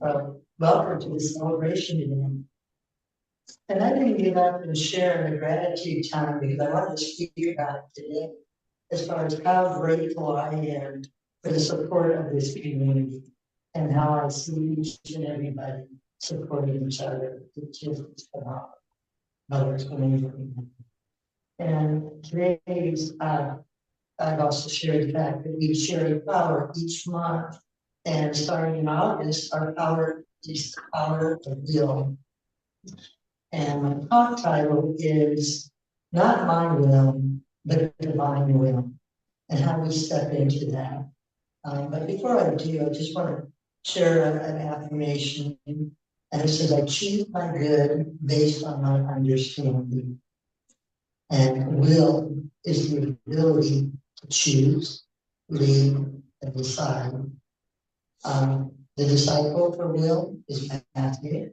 Welcome to the celebration event. And I didn't get up and share in the gratitude time because I wanted to speak about it today as far as how grateful I am for the support of this community and how I see each and everybody supporting each other. It's just phenomenal. It's amazing. And today's, I've also shared the fact that we share a flower each month. And starting in August, our power is the power of will. And my talk title is Not My Will, but Divine Will, and how we step into that. But before I do, I just want to share an affirmation. And it says, I choose my good based on my understanding. And will is the ability to choose, lead, and decide. The disciple for will is Matthew.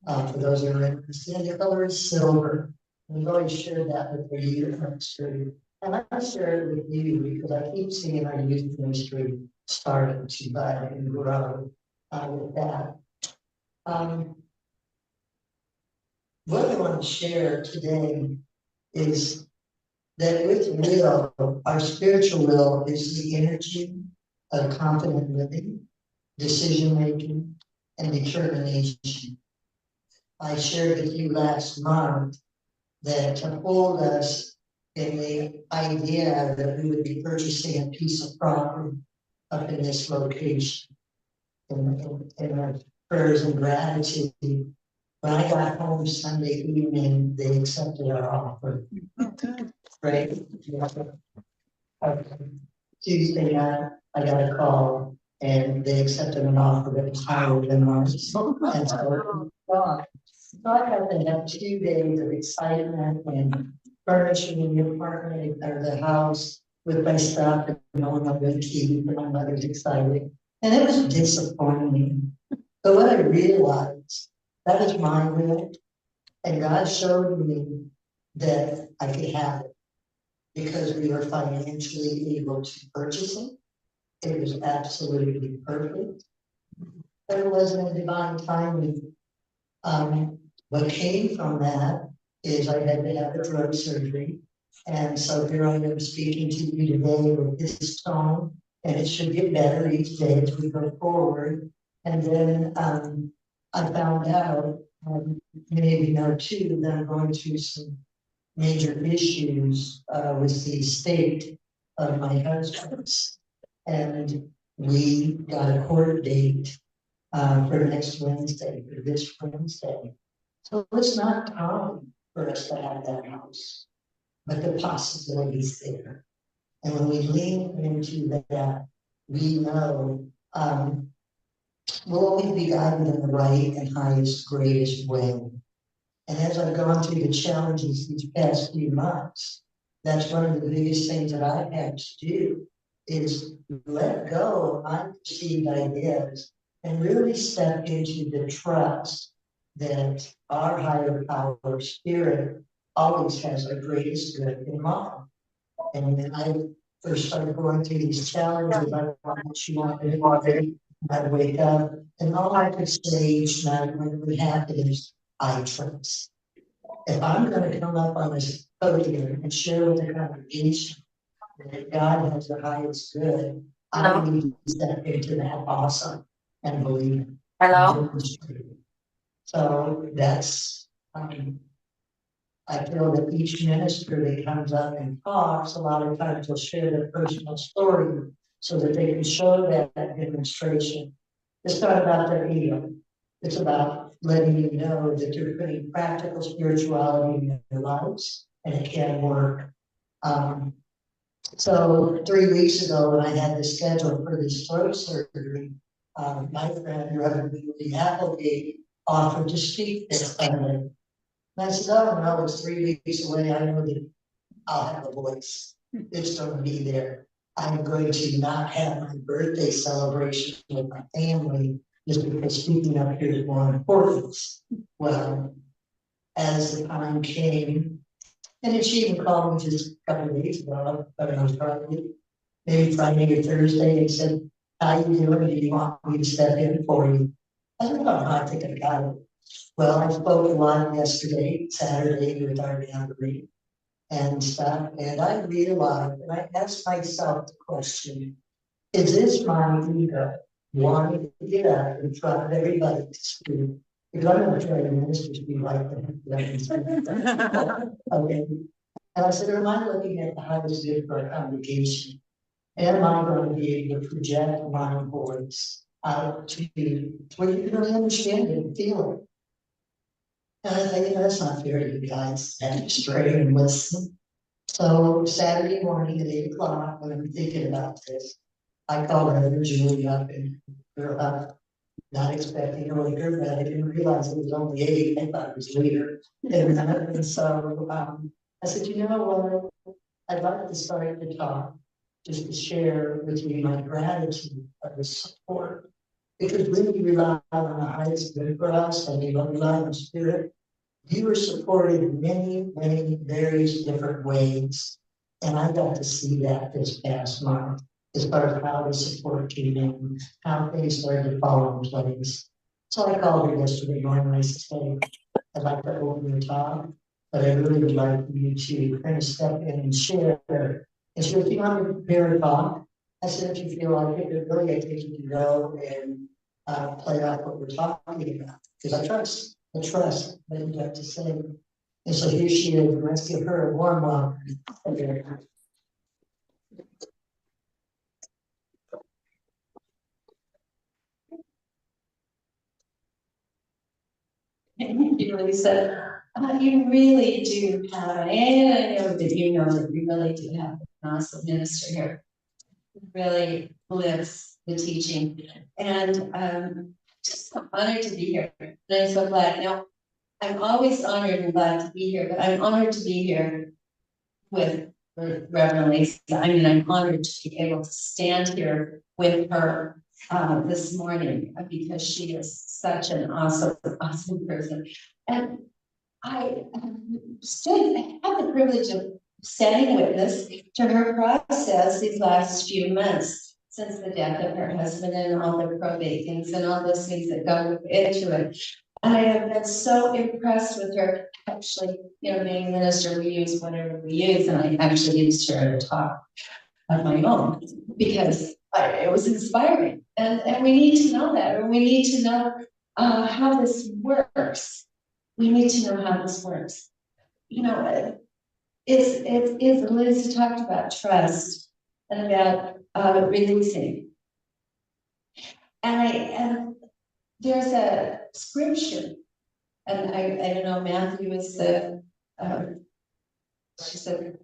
For those who are interested, the color is silver. We've always shared that with the youth ministry. And I share it with you because I keep seeing our youth ministry starting to bud and grow with that. What I want to share today is that with will, our spiritual will is the energy of confident living, decision making, and determination. I shared with you last month that to hold us in the idea that we would be purchasing a piece of property up in this location, in our prayers and gratitude. When I got home Sunday evening, they accepted our offer. Right? Tuesday night, I got a call and they accepted an offer that was higher than ours. And so, so I had to have 2 days of excitement and furnishing the apartment or the house with my stuff and knowing I'm going to keep, and my mother's excited. And it was disappointing. But what I realized, that was my will. And God showed me that I could have it because we were financially able to purchase it. It was absolutely perfect. But it wasn't a divine timing. What came from that is I had to have a throat surgery. And so here I am speaking to you today with this tone, and it should get better each day as we go forward. And then I found out, many of you know too, that I'm going through some major issues with the state of my husband's. And we got a court date for next Wednesday, for this Wednesday. So it's not time for us to have that house, but the possibilities there. And when we lean into that, we know we'll always be guided in the right and highest, greatest way. And as I've gone through the challenges these past few months, that's one of the biggest things that I've had to do is let go of my perceived ideas and really step into the trust that our higher power spirit always has our greatest good in mind. And when I first started going through these challenges, I wanted what you want to I'd wake up, and all I could say each night when it would happen is, I trust. If I'm going to come up on this podium and share with the congregation that God has the highest good, I need to step into that awesome and believe it. Hello. So that's, I feel that each minister that comes up and talks, a lot of times will share their personal story so that they can show that demonstration. It's not about their ego. It's about letting you know that you're putting practical spirituality in your lives and it can work. So 3 weeks ago when I had the schedule for this throat surgery, my friend, Reverend Julie Applegate, offered to speak this Sunday. And I said, oh no, it's 3 weeks away. I know that I'll have a voice. It's going to be there. I'm going to not have my birthday celebration with my family just because speaking up here is more important. Well, as the time came, and she even called me just a couple of days ago, but I was probably maybe Friday or Thursday, and said, how you doing? Do you want me to step in for you? I don't know how I think I got it. Well, I spoke a lot yesterday, Saturday, with our gathering and stuff, and I realized, and I asked myself the question, is this my ego wanting to get up in front of everybody to speak? Because I'm not trying to minister to be like that. Okay. And I said, am I looking at the highest good for our congregation? Am I going to be able to project my voice out to you where you can really understand it and feel it? And I think, that's not fair to you guys. And just pray and listen. So Saturday morning at 8 o'clock, when I'm thinking about this, I called her Julie up and we're up, not expecting her later, but I didn't realize it was only 8. I thought it was later. And so I said, you know what? I'd like to start the talk just to share with you my gratitude for the support. Because when you rely on the highest good for us and you rely on spirit, you were supported in many, many various different ways. And I got to see that this past month as far as how the support came in, how things started to fall in place. So I called her yesterday morning and I said, I'd like to open the talk, but I really would like you to kind of step in and share. And she goes, do you want to prepare a talk? I said, if you feel like it, really I think you can go and play out what we're talking about. Because I trust that you got to say. And so here she is. Let's give her a warm welcome. You Lisa, you really do have, and I know that you know that you really do have an awesome minister here. Really lives the teaching, and just so honored to be here. And I'm so glad. You know, I'm always honored and glad to be here, but I'm honored to be here with Reverend Lisa. I mean, I'm honored to be able to stand here with her this morning because she is such an awesome, awesome person. And I had the privilege of standing witness to her process these last few months since the death of her husband and all the probate things and all those things that go into it. And I have been so impressed with her. Actually, you know, being a minister, we use whatever we use, and I actually used her at a talk of my own because it was inspiring. And we need to know that, and we need to know how this works. We need to know how this works. You know, Liz talked about trust and about releasing. And there's a scripture, and I don't know, Matthew is the, she said,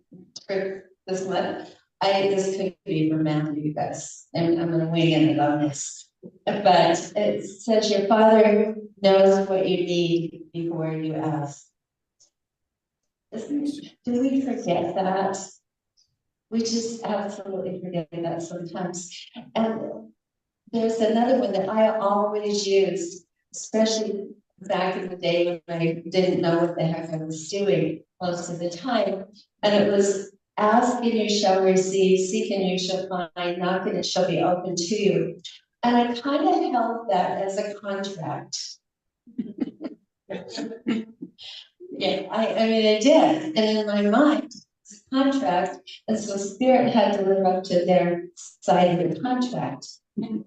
this month. This could be from Matthew, you guys, and I'm gonna wing it on this. But it says your Father knows what you need before you ask. Do we forget that? We just absolutely forget that sometimes. And there's another one that I always used, especially back in the day when I didn't know what the heck I was doing most of the time. And it was, ask and you shall receive, seek and you shall find, knock and it shall be open to you. And I kind of held that as a contract. Yeah, I mean, I did. And in my mind, it's a contract. And so Spirit had to live up to their side of the contract. And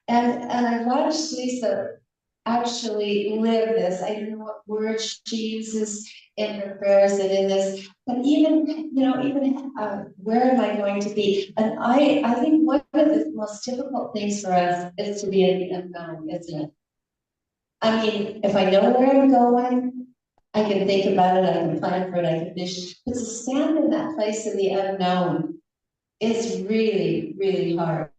I watched Lisa actually live this. I don't know what words she uses in her prayers and in this, but even, you know, where am I going to be? And I think one of the most difficult things for us is to be in the unknown, isn't it? I mean, if I know where I'm going, I can think about it, I can plan for it, I can vision, but to stand in that place of the unknown is really, really hard.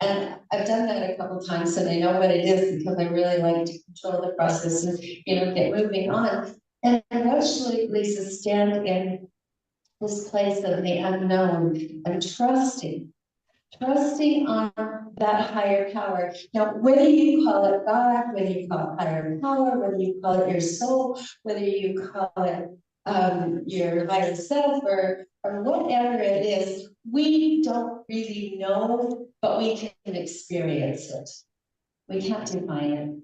And I've done that a couple of times, and I know what it is because I really like to control the process and, you know, get moving on. And I watched Lisa stand in this place of the unknown and trusting on that higher power. Now, whether you call it God, whether you call it higher power, whether you call it your soul, whether you call it your higher self or whatever it is, we don't really know, but we can experience it. We can't define it.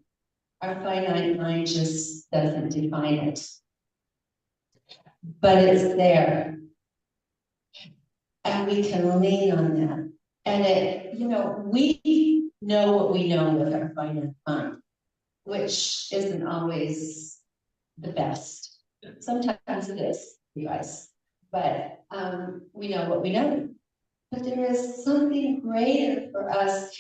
Our finite mind just doesn't define it. But it's there. And we can lean on that. And we know what we know with our finite mind, which isn't always the best. Sometimes it is, you guys, but we know what we know. But there is something greater for us.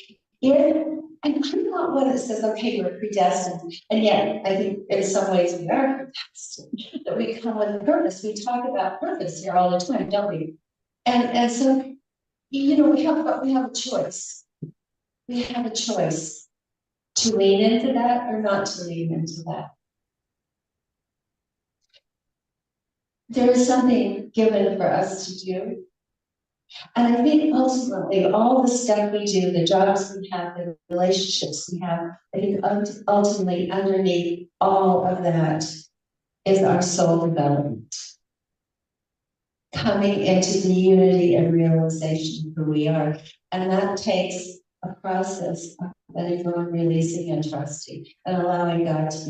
And I'm not one that says, okay, we're predestined. And yet, I think in some ways we are predestined, that we come with purpose. We talk about purpose here all the time, don't we? And so, we have a choice. We have a choice to lean into that or not to lean into that. There is something given for us to do. And I think ultimately, all the stuff we do, the jobs we have, the relationships we have, I think ultimately underneath all of that is our soul development. Coming into the unity and realization of who we are. And that takes a process of letting go and releasing and trusting and allowing God to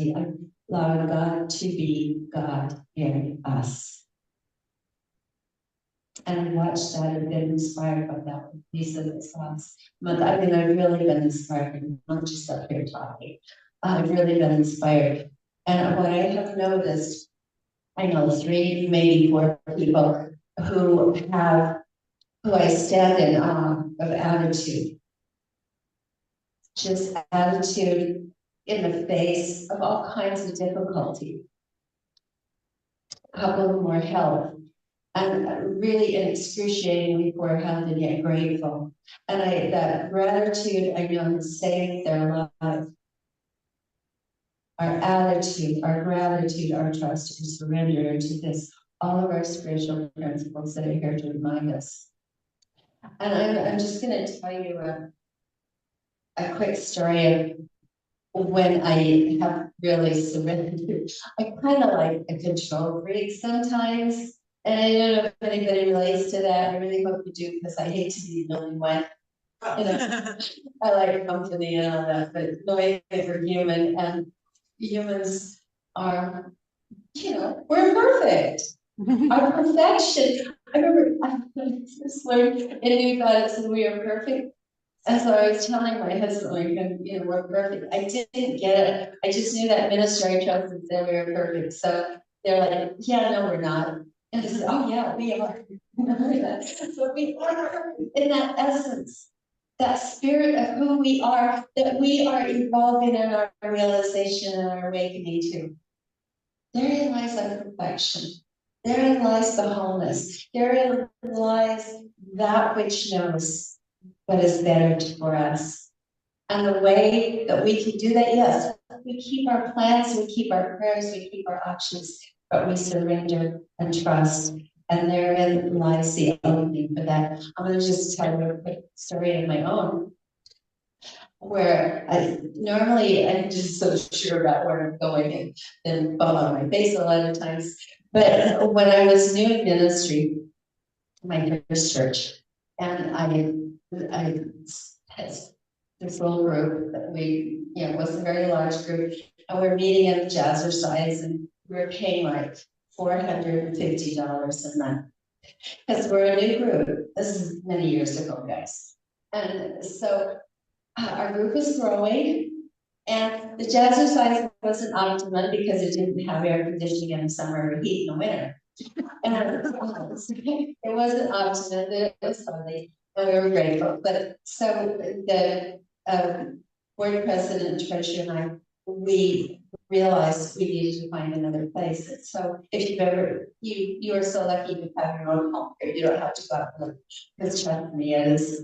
be God in us. And I watched that and been inspired by that with Lisa this last month. I mean, I've really been inspired, not just up here talking. I've really been inspired. And what I have noticed, I know 3, maybe 4 people who I stand in awe of attitude. Just attitude in the face of all kinds of difficulty. A couple more health. And really in excruciatingly poor health and yet grateful. And that gratitude, I know, has saved their life. Our attitude, our gratitude, our trust, and surrender to this, all of our spiritual principles that are here to remind us. And I'm just going to tell you a quick story of when I have really surrendered. I kind of like a control freak sometimes. And I don't know if anybody relates to that. I really hope you do, because I hate to be the only one. I like company and all that, but no, we're human, and humans are, we're perfect. Our perfection. I remember I first learned in New God, it said we are perfect. And so I was telling my husband, we're perfect. I didn't get it. I just knew that ministry trusted said we were perfect. So they're like, yeah, no, we're not. And I said, oh yeah, we are. So we are in that essence, that spirit of who we are, that we are evolving in our realization and our awakening to. Therein lies our perfection. Therein lies the wholeness. Therein lies that which knows what is better for us. And the way that we can do that, yes, we keep our plans, we keep our prayers, we keep our options, but we surrender and trust. And therein lies the opening for that. I'm going to just tell you a quick story of my own, where normally I'm just so sure about where I'm going and then fall on my face a lot of times. But when I was new in ministry, my first church, and I had this little group that it wasn't a very large group, and we're meeting at Jazzercise, and we're paying like $450 a month because we're a new group. This is many years ago, guys. And so our group was growing, and the Jazzercise wasn't optimum because it didn't have air conditioning in the summer or heat in the winter. And it wasn't optimum, it was funny, and we were grateful. But so the board president, treasurer, and I, we realized we needed to find another place. And so if you've ever, you are so lucky to have your own home here. You don't have to go out and look, because trust me, it's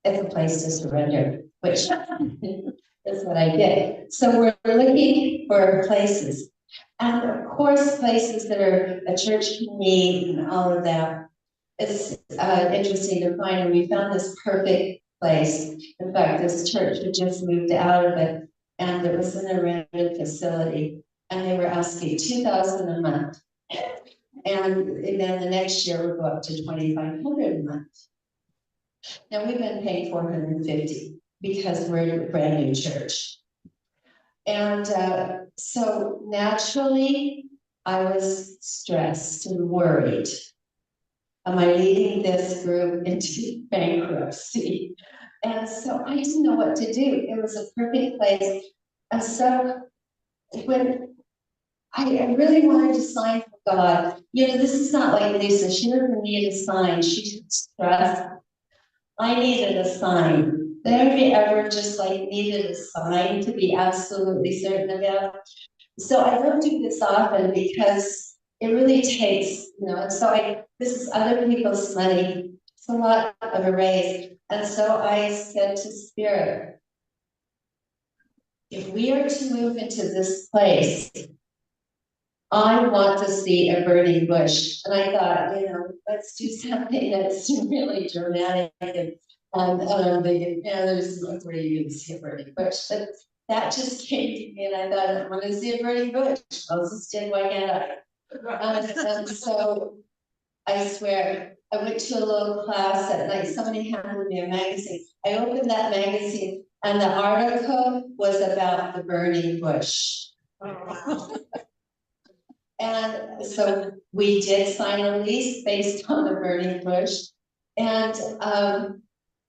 a place to surrender, which is what I did. So we're looking for places. And of course, places that are a church can meet and all of that. It's interesting to find, and we found this perfect place. In fact, this church had just moved out of it, and it was in a rented facility, and they were asking $2,000 a month. And then the next year would go up to $2,500 a month. Now we've been paying $450 because we're a brand new church. And so naturally, I was stressed and worried. Am I leading this group into bankruptcy? And so I didn't know what to do. It was a perfect place. And so when I really wanted to sign for God, this is not like Lisa. She doesn't need a sign. She just trusts. I needed a sign. Did anybody ever just like needed a sign to be absolutely certain about? So I don't do this often because it really takes, and so this is other people's money. It's a lot of a raise. And so I said to Spirit, if we are to move into this place, I want to see a burning bush. And I thought, let's do something that's really dramatic and big. There's where you can see a burning bush. But that just came to me, and I thought, I want to see a burning bush. Moses did, why can't I? And so I swear, I went to a little class at night. Somebody handed me a magazine. I opened that magazine, and the article was about the burning bush. And so we did sign a lease based on the burning bush. And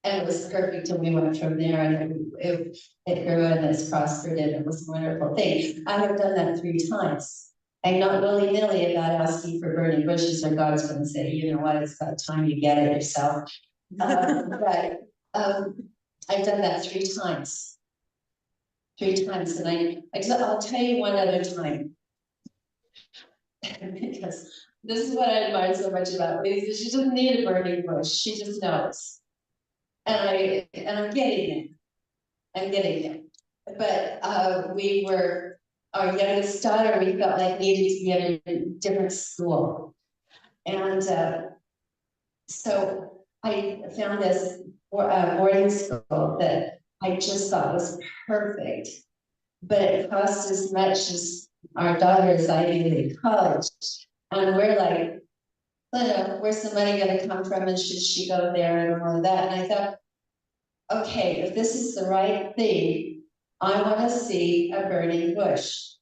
it was perfect, and we went from there, and it grew and it's prospered, and it was a wonderful thing. I have done that 3 times. I'm not willy-nilly about asking for burning bushes, or God's going to say, you know what, it's about time you get it yourself. But I've done that 3 times. 3 times, and I'll tell you one other time. Because this is what I admire so much about Lisa. She doesn't need a burning bush. She just knows. And I'm getting it. But our youngest daughter, we felt like needed to be at a different school. And so I found this boarding school that I just thought was perfect. But it cost as much as our daughter's Ivy League college. And we're like, where's the money going to come from? And should she go there and all of that? And I thought, okay, if this is the right thing, I want to see a burning bush.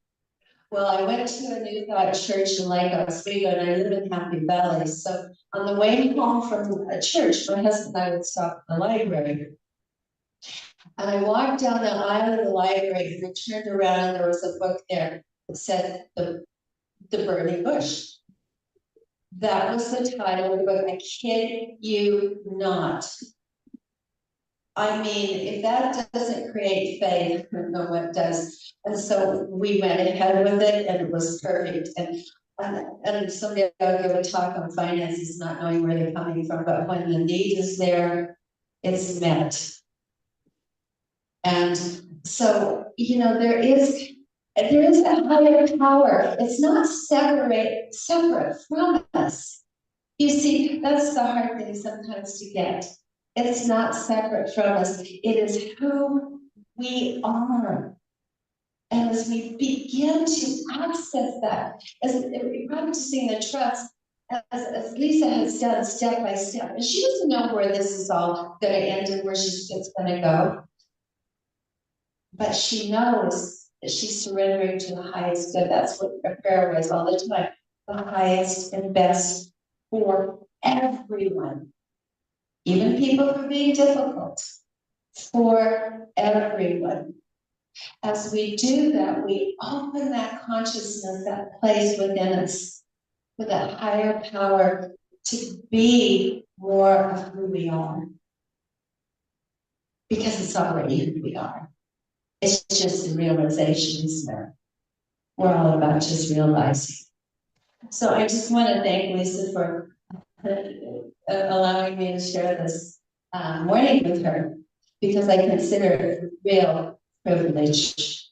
Well, I went to a New Thought church in Lake Oswego, and I live in Happy Valley. So on the way home from a church, my husband and I would stop at the library. And I walked down the aisle of the library, and I turned around, and there was a book there that said the burning bush. That was the title of the book. I kid you not. I mean, if that doesn't create faith, I don't know what does. And so we went ahead with it, and it was perfect. And someday I'll give a talk on finances, not knowing where they're coming from, but when the need is there, it's met. And so, there is a higher power. It's not separate from us. You see, that's the hard thing sometimes to get. It's not separate from us. It is who we are. And as we begin to access that, as we're practicing the trust, as Lisa has done step by step, and she doesn't know where this is all going to end and where it's going to go. But she knows that she's surrendering to the highest good. That's what her prayer was all the time. The highest and best for everyone. Even people who are being difficult. For everyone. As we do that, we open that consciousness, that place within us, with that higher power to be more of who we are. Because it's already who we are. It's just a realization, isn't it? We're all about just realizing. So I just want to thank Lisa for allowing me to share this morning with her, because I consider it a real privilege.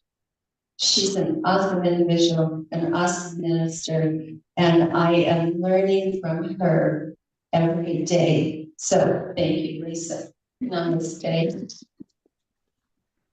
She's an awesome individual, an awesome minister, and I am learning from her every day. So thank you, Lisa. Namaste.